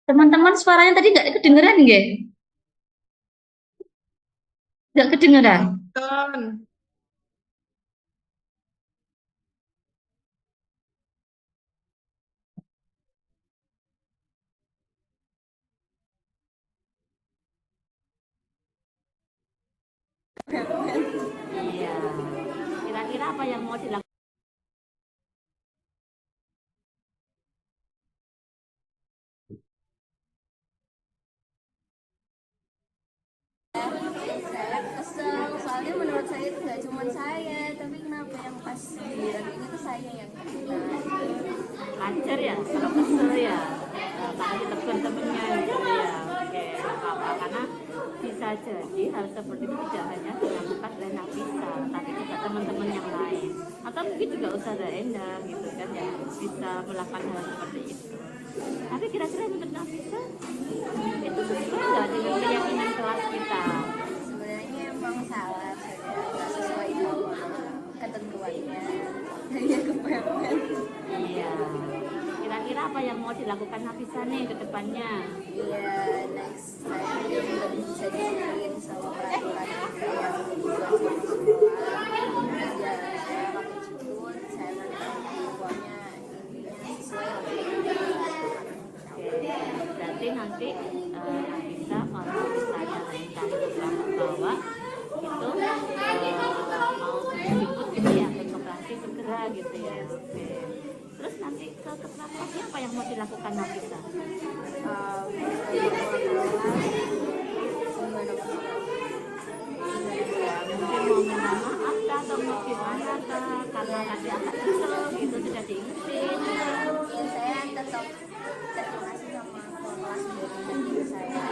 Teman-teman suaranya tadi nggak kedengeran nggih? Nggak kedengeran. Iya. Kira-kira apa yang mau dilakukan? Kesel, soalnya menurut saya itu nggak cuma saya, tapi kenapa yang pas giliran ini tuh saya yang kena. Lancar ya, kalau kesel ya, karena ditekan temennya gitu ya. Oke, nggak apa-apa karena bisa jadi hal seperti itu tidak hanya dilakukan oleh Nafisa, tapi juga teman-teman yang lain, atau mungkin juga Ustazah Endah gitu kan ya bisa melakukan hal seperti itu. Tapi kira-kira menurut Nafisa itu sesuai nggak dengan keyakinan kelas kita? Sebenarnya emang salah, saya nggak sesuai sama ketentuannya. Hanya kepepet. Iya. Kira-kira apa yang mau dilakukan Nafisa nih ke depannya? Ya next saya juga bisa disiplin sama peraturan yang dibuat sama sekolah. Ya saya pakai jemput, saya nanti pokoknya intinya sesuai Oke, berarti nanti Nafisa kalau misalnya lain kali ke bawah itu mau dijemput gitu ya ke koperasi segera gitu ya. Oke. Terus nanti ke ketua kelasnya apa yang mau dilakukan Nafisa? Mungkin mau minta maaf kah, atau mau gimana kah, karena nanti agak kesel gitu sudah diingetin. Ya saya tetap terima kasih sama kelas guru saya.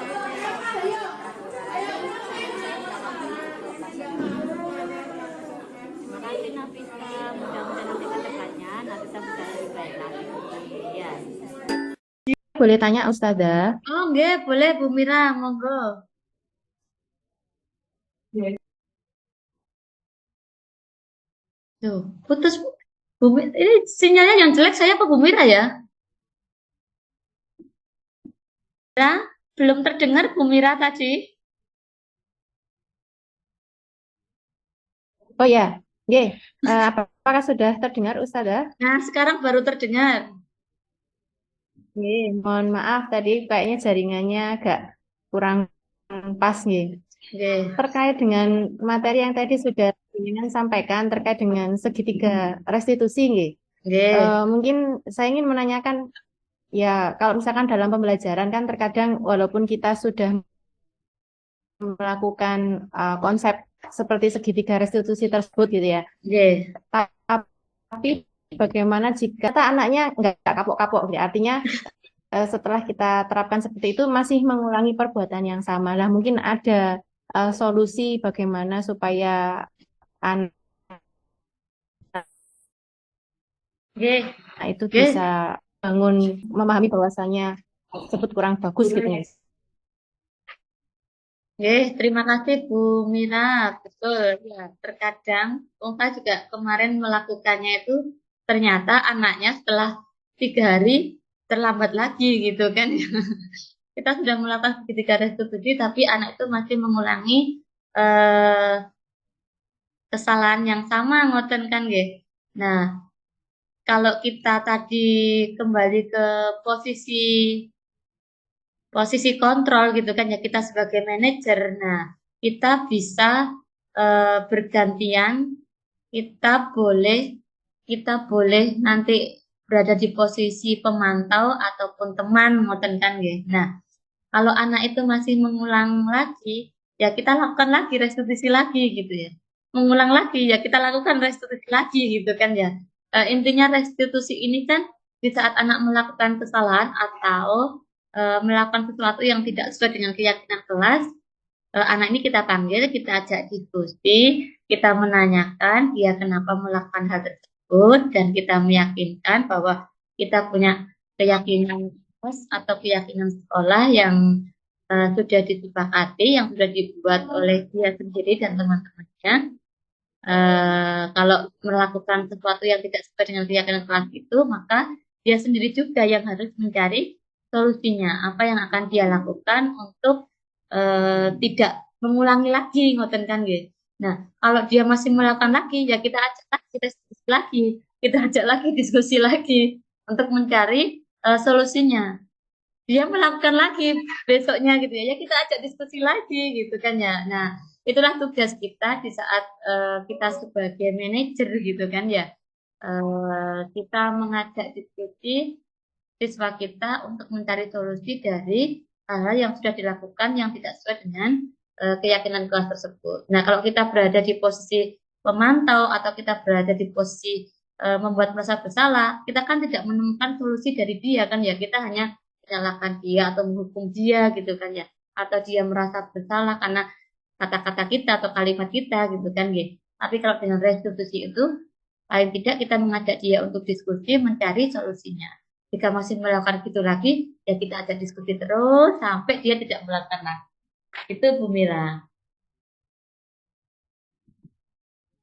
Terima kasih Nafisa, mudah-mudahan nanti ke depannya Nafisa bisa lebih baik lagi ya. Boleh tanya Ustazah? Oh enggak, boleh Bu Mira, monggo. Tuh, putus Bu Mira. Ini sinyalnya yang jelek saya apa Bu Mira ya? Belum terdengar Bu Mira tadi. Oh ya, apakah sudah terdengar Ustazah? Nah, sekarang baru terdengar. Mohon maaf tadi kayaknya jaringannya agak kurang pas nih. Terkait dengan materi yang tadi sudah Jenengan sampaikan terkait dengan segitiga restitusi nggih. Mungkin saya ingin menanyakan ya kalau misalkan dalam pembelajaran kan terkadang walaupun kita sudah melakukan konsep seperti segitiga restitusi tersebut gitu ya. Tapi bagaimana jika anaknya nggak kapok-kapok gitu. Artinya setelah kita terapkan seperti itu masih mengulangi perbuatan yang sama. Lah mungkin ada solusi bagaimana supaya anak itu bisa bangun memahami bahwasanya tersebut kurang bagus gitu ya. Terima kasih Bu Mira. Betul ya, terkadang saya juga kemarin melakukannya itu ternyata anaknya setelah 3 hari terlambat lagi gitu kan. Kita sudah melakukan segitiga restitusi tapi anak itu masih mengulangi kesalahan yang sama ngoten kan nggih. Nah, kalau kita tadi kembali ke posisi kontrol gitu kan ya, kita sebagai manajer. Nah, kita bisa bergantian, kita boleh nanti berada di posisi pemantau ataupun teman ngoten kan nggih. Nah, kalau anak itu masih mengulang lagi, ya kita lakukan lagi restitusi lagi gitu ya. Mengulang lagi ya kita lakukan restitusi lagi gitu kan ya. Intinya restitusi ini kan di saat anak melakukan kesalahan atau melakukan sesuatu yang tidak sesuai dengan keyakinan kelas, anak ini kita panggil, kita ajak diskusi, kita menanyakan dia kenapa melakukan hal tersebut dan kita meyakinkan bahwa kita punya keyakinan atau keyakinan sekolah yang sudah disepakati, yang sudah dibuat oleh dia sendiri dan teman-temannya. Kalau melakukan sesuatu yang tidak sesuai dengan keyakinan kelas itu, maka dia sendiri juga yang harus mencari solusinya. Apa yang akan dia lakukan untuk tidak mengulangi lagi, ngoten kan gitu. Nah, kalau dia masih melakukan lagi, ya kita ajak lagi diskusi lagi, kita ajak lagi diskusi lagi untuk mencari solusinya. Dia melakukan lagi besoknya gitu ya, ya kita ajak diskusi lagi gitu kan ya. Nah, itulah tugas kita di saat kita sebagai manajer gitu kan ya. Kita mengajak diskusi siswa kita untuk mencari solusi dari hal-hal yang sudah dilakukan yang tidak sesuai dengan keyakinan kelas tersebut. Nah, kalau kita berada di posisi pemantau atau kita berada di posisi membuat merasa bersalah, kita kan tidak menemukan solusi dari dia kan ya. Kita hanya menyalahkan dia atau menghukum dia gitu kan ya. atau dia merasa bersalah karena kata-kata kita atau kalimat kita gitu kan nggih. Tapi kalau dengan restitusi itu paling tidak kita mengajak dia untuk diskusi mencari solusinya. Jika masih melakukan gitu lagi, ya kita ajak diskusi terus sampai dia tidak melakukan lagi. Itu Bu Mira.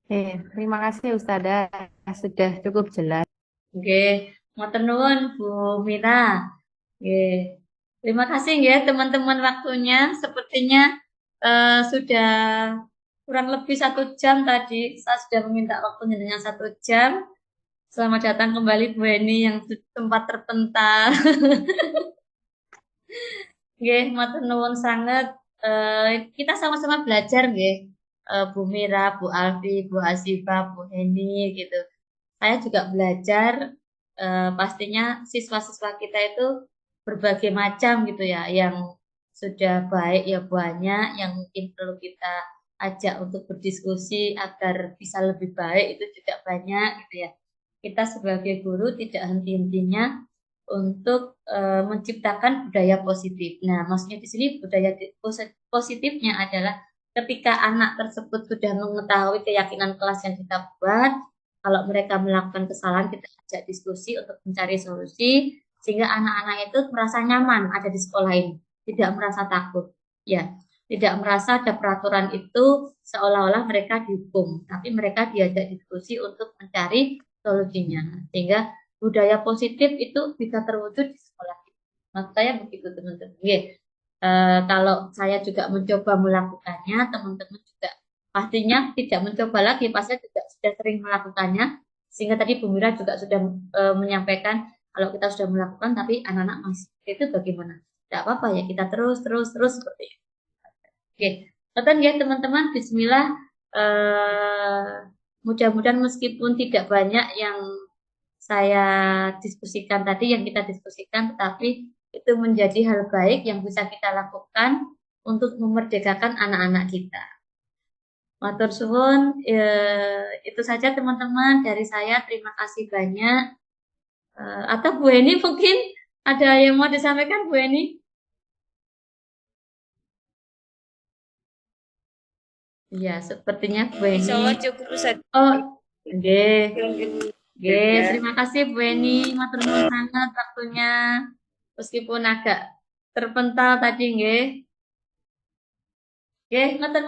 Terima kasih Ustazah, sudah cukup jelas. Oke, matur nuwun Bu Mira. Oke. Terima kasih ya teman-teman waktunya. Sepertinya sudah kurang lebih 1 jam tadi. Saya sudah meminta waktunya dengan 1 jam. Selamat datang kembali Bu Eni yang tempat terpental. Nggih, matur nuwun sangat. Kita sama-sama belajar nggih. Bu Mira, Bu Alfi, Bu Asifa, Bu Heni gitu. Saya juga belajar, pastinya siswa-siswa kita itu berbagai macam gitu ya, yang sudah baik ya banyak, yang mungkin perlu kita ajak untuk berdiskusi agar bisa lebih baik itu juga banyak gitu ya. Kita sebagai guru tidak henti-hentinya untuk menciptakan budaya positif. Nah, maksudnya di sini budaya positifnya adalah ketika anak tersebut sudah mengetahui keyakinan kelas yang kita buat, kalau mereka melakukan kesalahan, kita ajak diskusi untuk mencari solusi, sehingga anak-anak itu merasa nyaman ada di sekolah ini, tidak merasa takut. Ya, tidak merasa ada peraturan itu seolah-olah mereka dihukum, tapi mereka diajak diskusi untuk mencari solusinya. Sehingga budaya positif itu bisa terwujud di sekolah. Maksud saya begitu teman-teman. Kalau saya juga mencoba melakukannya, teman-teman juga pastinya tidak mencoba lagi, pasti juga sudah sering melakukannya. Sehingga tadi Bu Mira juga sudah menyampaikan kalau kita sudah melakukan tapi anak-anak masih itu bagaimana? Tidak apa-apa ya, kita terus seperti itu. Oke, tonton ya teman-teman. Bismillah. Mudah-mudahan meskipun tidak banyak yang saya diskusikan tadi, yang kita diskusikan, tetapi itu menjadi hal baik yang bisa kita lakukan untuk memerdekakan anak-anak kita. Matur suwun, itu saja teman-teman dari saya. Terima kasih banyak. Atau Bu Eni mungkin ada yang mau disampaikan Bu Eni? Ya, sepertinya Bu Eni. Insyaallah cukup Ustaz. Oh, terima kasih Bu Eni. Matur nuwun sangat waktunya. Meskipun agak terpental tadi nggih. Nggih, ngoten